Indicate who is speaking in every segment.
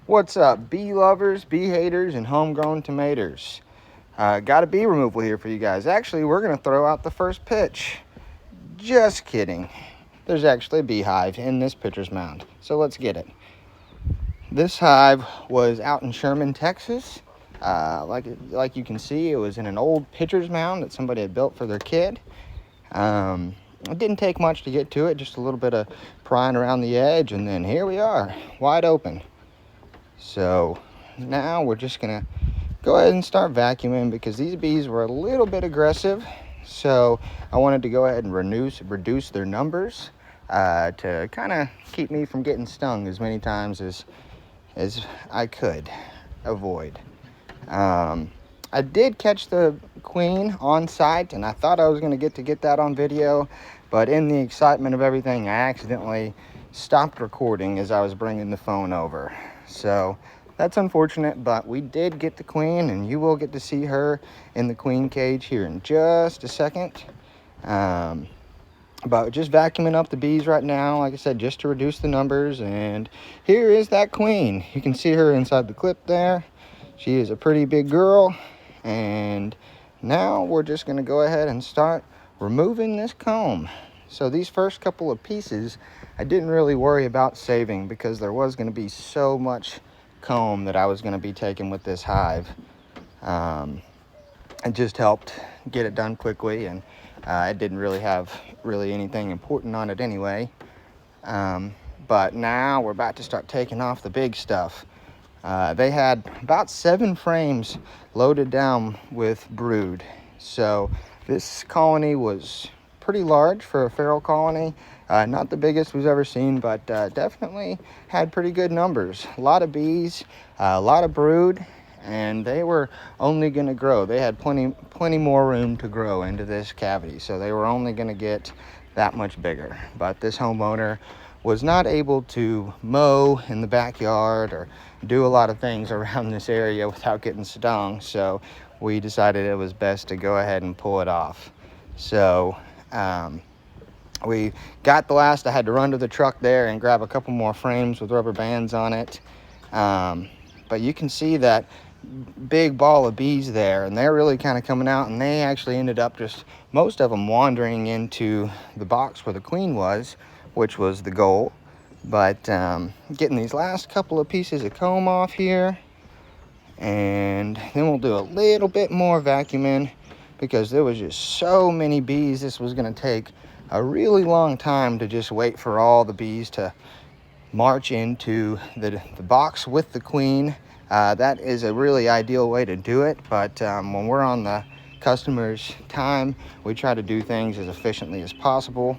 Speaker 1: What's up, bee lovers, bee haters, and homegrown tomatoes? Got a bee removal here for you guys. Actually, we're going to throw out the first pitch. Just kidding. There's actually a beehive in this pitcher's mound. So let's get it. This hive was out in Sherman, Texas. Like you can see, it was in an old pitcher's mound that somebody had built for their kid. It didn't take much to get to it, just a little bit of prying around the edge, and then here we are, wide open. So now we're just gonna go ahead and start vacuuming because these bees were a little bit aggressive. So I wanted to go ahead and reduce their numbers to kind of keep me from getting stung as many times as I could avoid. I did catch the queen on site, and I thought I was going to get that on video, but in the excitement of everything, I accidentally stopped recording as I was bringing the phone over. So that's unfortunate, but we did get the queen, and you will get to see her in the queen cage here in just a second. But just vacuuming up the bees right now, like I said, just to reduce the numbers. And here is that queen. You can see her inside the clip there. She is a pretty big girl. And now we're just going to go ahead and start removing this comb. So these first couple of pieces I didn't really worry about saving because there was going to be so much comb that I was going to be taking with this hive. It just helped get it done quickly, and it didn't really have anything important on it anyway. But now we're about to start taking off the big stuff. They had about 7 frames loaded down with brood. So this colony was pretty large for a feral colony. Not the biggest we've ever seen, but definitely had pretty good numbers. A lot of bees, a lot of brood, and they were only going to grow. They had plenty more room to grow into this cavity, so they were only going to get that much bigger. But this homeowner was not able to mow in the backyard or do a lot of things around this area without getting stung, so we decided it was best to go ahead and pull it off. So we got the last. I had to run to the truck there and grab a couple more frames with rubber bands on it. But you can see that big ball of bees there, and they're really kind of coming out, and they actually ended up just most of them wandering into the box where the queen was, which was the goal. But getting these last couple of pieces of comb off here, and then we'll do a little bit more vacuuming because there was just so many bees. This was going to take a really long time to just wait for all the bees to march into the box with the queen. That is a really ideal way to do it, but when we're on the customer's time, we try to do things as efficiently as possible.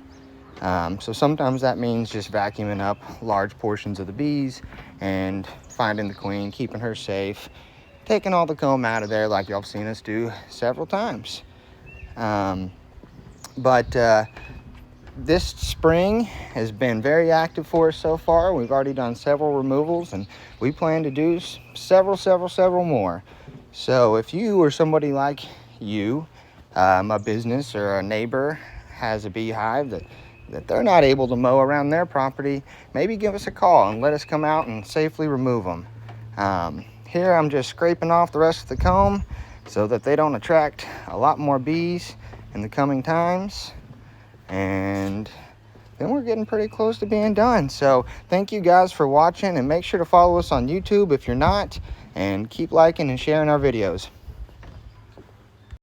Speaker 1: So sometimes that means just vacuuming up large portions of the bees and finding the queen, keeping her safe, taking all the comb out of there like y'all have seen us do several times. But this spring has been very active for us so far. We've already done several removals, and we plan to do several more. So if you or somebody like you, a business or a neighbor has a beehive that they're not able to mow around their property, maybe give us a call and let us come out and safely remove them. Here I'm just scraping off the rest of the comb so that they don't attract a lot more bees in the coming times. And then we're getting pretty close to being done. So thank you guys for watching, and make sure to follow us on YouTube if you're not, and keep liking and sharing our videos.